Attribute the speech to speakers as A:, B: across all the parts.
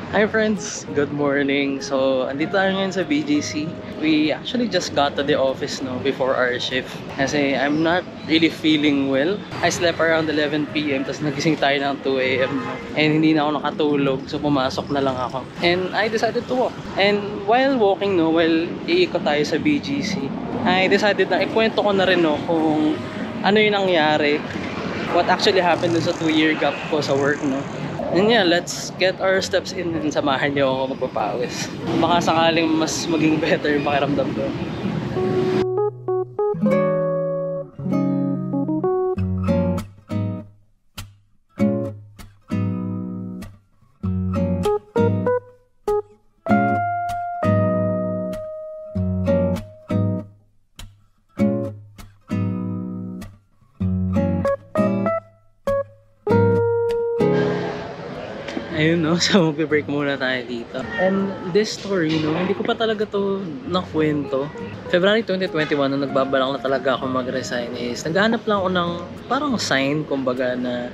A: Hi friends! Good morning! So, andito tayo ngayon sa BGC. We actually just got to the office before our shift. Kasi I'm not really feeling well. I slept around 11 PM tapos nagising tayo ng 2 AM. And hindi na ako nakatulog so pumasok na lang ako. And I decided to walk. And while walking, while iikot tayo sa BGC, I decided na ikwento ko na rin kung ano yung nangyari. What actually happened dun sa 2-year gap ko sa work, And yeah, let's get our steps in and samahan niyo ako magpapawis. Baka sakaling mas maging better yung pakiramdam ko. Ayun so magbe-break muna tayo dito. And this story, hindi ko pa talaga to nakwento. February 2021, nung nagbabalak na talaga ako mag-resign is, naghahanap lang ako ng parang sign, kumbaga na,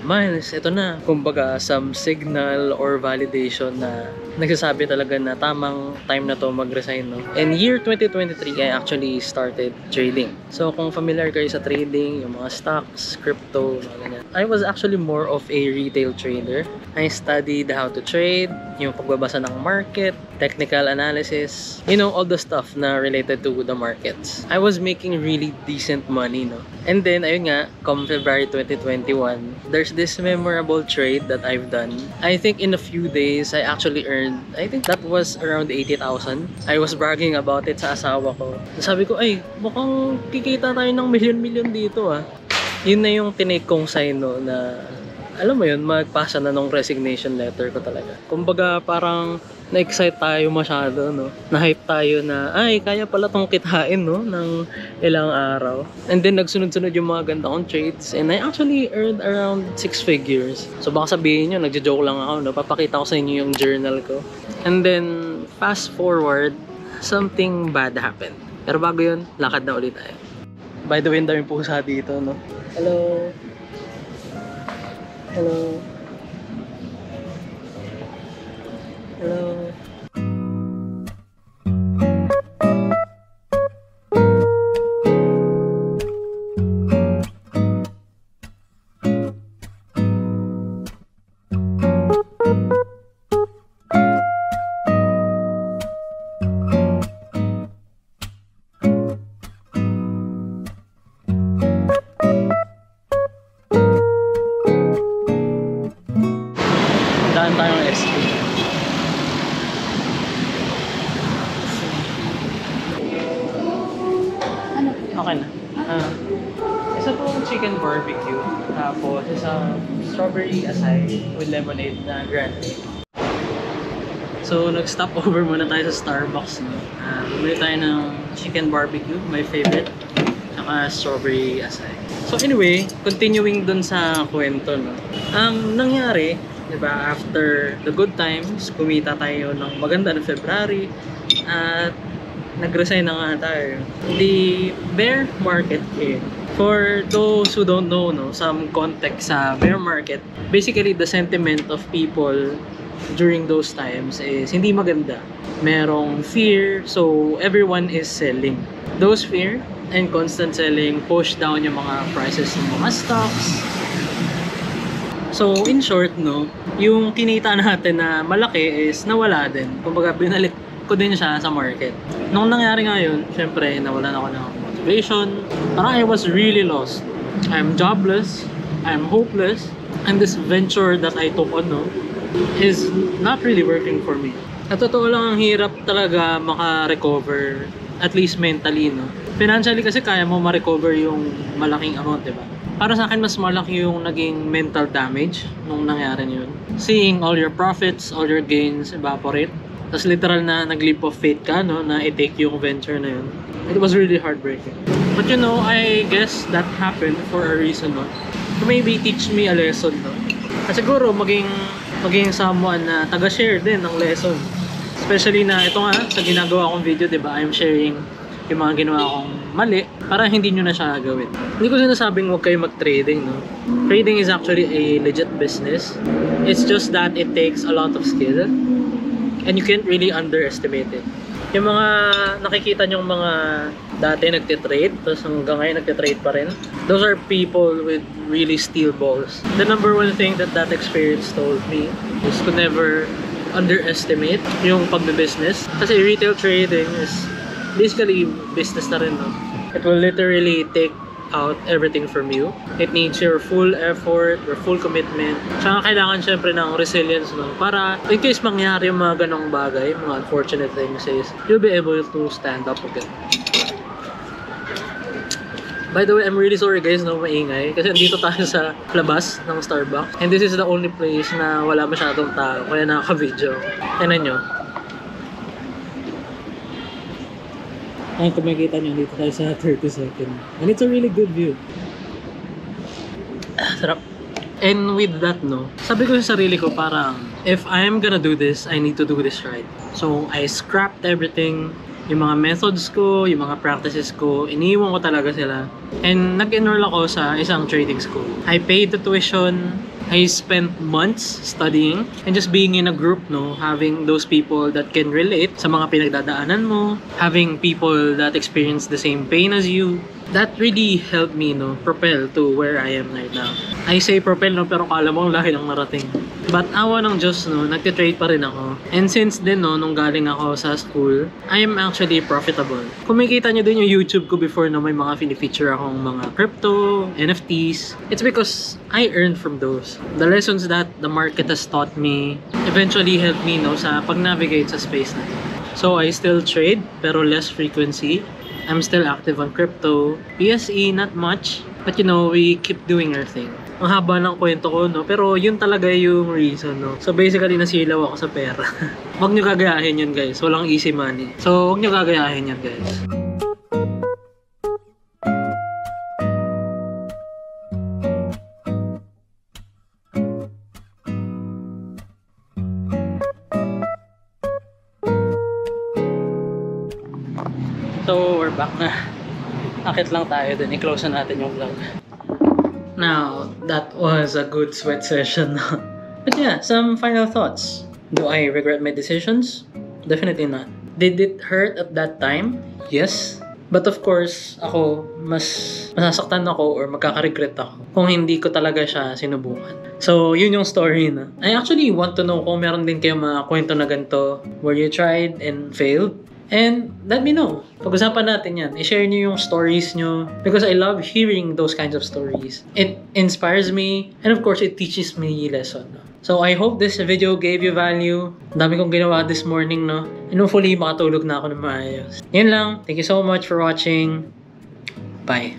A: Miles, ito na. Kumbaga, some signal or validation na nagsasabi talaga na tamang time na to mag-resign, And year 2023, I actually started trading. So, kung familiar kayo sa trading, yung mga stocks, crypto, mga ganyan. I was actually more of a retail trader. I studied how to trade, yung pagbabasa ng market, technical analysis, all the stuff na related to the markets. I was making really decent money, And then, ayun nga, come February 2021, there's this memorable trade that I've done. I think in a few days, I actually earned, I think that was around 80,000. I was bragging about it sa asawa ko. Sabi ko, ay, mukhang kikita tayo ng milyon-milyon dito Yun na yung tinake kong sign, na alam mo yun, magpasa na nung resignation letter ko talaga. Kumbaga parang na-excite tayo masyado, Na-hype tayo na, ay, kaya pala tong kitain, ng ilang araw. And then nagsunod-sunod yung mga ganda kong trades. And I actually earned around 6 figures. So baka sabihin nyo, nagjo-joke lang ako, Papakita ko sa inyo yung journal ko. And then, fast forward, something bad happened. Pero bago yun, lakad na ulit tayo. By the way, daming pusa dito, Hello. Hello. Hello. Daan tayong SK. Okay na. Isa pong chicken barbecue. Tapos isang strawberry acai with lemonade na grande. So nag-stop over muna tayo sa Starbucks. Bumili tayo ng chicken barbecue, my favorite. Saka strawberry acai. So anyway, continuing dun sa kwento, Ang nangyari, diba, after the good times, kumita tayo ng maganda ng February at nag-resign na nga tayo. The bear market came. For those who don't know, some context sa bear market, basically the sentiment of people during those times is hindi maganda. Merong fear, so everyone is selling. Those fear and constant selling push down yung mga prices ng mga stocks. So, in short, yung kinita natin na malaki is nawala din. Kumbaga, binalik ko din siya sa market. Nung nangyari nga yun, syempre, nawalan ako ng motivation. Parang I was really lost. I'm jobless. I'm hopeless. And this venture that I took on, is not really working for me. At totoo lang, ang hirap talaga maka-recover, at least mentally, Financially kasi kaya mo ma-recover yung malaking amount, diba? Para sa akin, mas malaki yung naging mental damage nung nangyari yun. Seeing all your profits, all your gains evaporate. Tapos literal na nag-leap of faith ka, na i-take yung venture na yun. It was really heartbreaking. But I guess that happened for a reason, To maybe teach me a lesson, At siguro maging someone na taga-share din ng lesson. Especially na ito nga, sa ginagawa kong video, diba, I'm sharing yung mga ginawa kong mali para hindi nyo na siya gawin. Hindi ko sinasabing huwag kayo mag-trading, Trading is actually a legit business. It's just that it takes a lot of skill and you can't really underestimate it. Yung mga nakikita nyong mga dati nagtitrade, tapos hanggang ngayon nagtitrade pa rin, those are people with really steel balls. The number one thing that experience told me is to never underestimate yung pagbe-business. Kasi retail trading is basically business na rin, no? It will literally take out everything from you. It needs your full effort, your full commitment. Tsaka kailangan syempre ng resilience, no? Para in case mangyari yung mga ganong bagay, mga unfortunate things is, you'll be able to stand up again. By the way, I'm really sorry guys na maingay kasi andito tayo sa labas ng Starbucks and this is the only place na wala masyadong tao kaya nakaka-video. Tignan nyo. Ay, kung makikita nyo, dito tayo sa 32nd. And it's a really good view. Sarap. And with that, no, sabi ko sa sarili ko parang, if I'm gonna do this, I need to do this right. So, I scrapped everything. Yung mga methods ko, yung mga practices ko, iniiwan ko talaga sila. And nag-enroll ako sa isang trading school. I paid the tuition. I spent months studying and just being in a group, no, having those people that can relate sa mga pinagdadaanan mo, having people that experience the same pain as you. That really helped me, no, propel to where I am right now. I say propel, no, pero kala mo ang lahi ng narating. But awa ng Diyos, no, nagtitrade pa rin ako. And since then, no, nung galing ako sa school, I am actually profitable. Kung makikita nyo din yung YouTube ko before na may mga feature akong mga crypto, NFTs, it's because I earned from those. The lessons that the market has taught me eventually helped me, no, sa pag-navigate sa space na. So I still trade, pero less frequency. I'm still active on crypto. PSE, not much. But you know, we keep doing our thing. Ang haba ng kwento ko, no? Pero yun talaga yung reason, no? So basically, nasilaw ako sa pera. Huwag nyo gagayahin yun, guys. Walang easy money. So, huwag nyo gagayahin yun, guys. So, we're back na. Akit lang tayo dun. I-close na natin yung vlog. Now, that was a good sweat session. But yeah, some final thoughts. Do I regret my decisions? Definitely not. Did it hurt at that time? Yes. But of course, ako, mas masasaktan ako or magkaka-regret ako kung hindi ko talaga siya sinubukan. So, yun yung story na. I actually want to know kung meron din kayo mga kwento na ganito where you tried and failed. And let me know. Pag-usapan natin yan. I-share nyo yung stories nyo. Because I love hearing those kinds of stories. It inspires me. And of course, it teaches me a lesson. So I hope this video gave you value. Dami kong ginawa this morning, no? And hopefully, makatulog na ako ng maayos. Yun lang. Thank you so much for watching. Bye.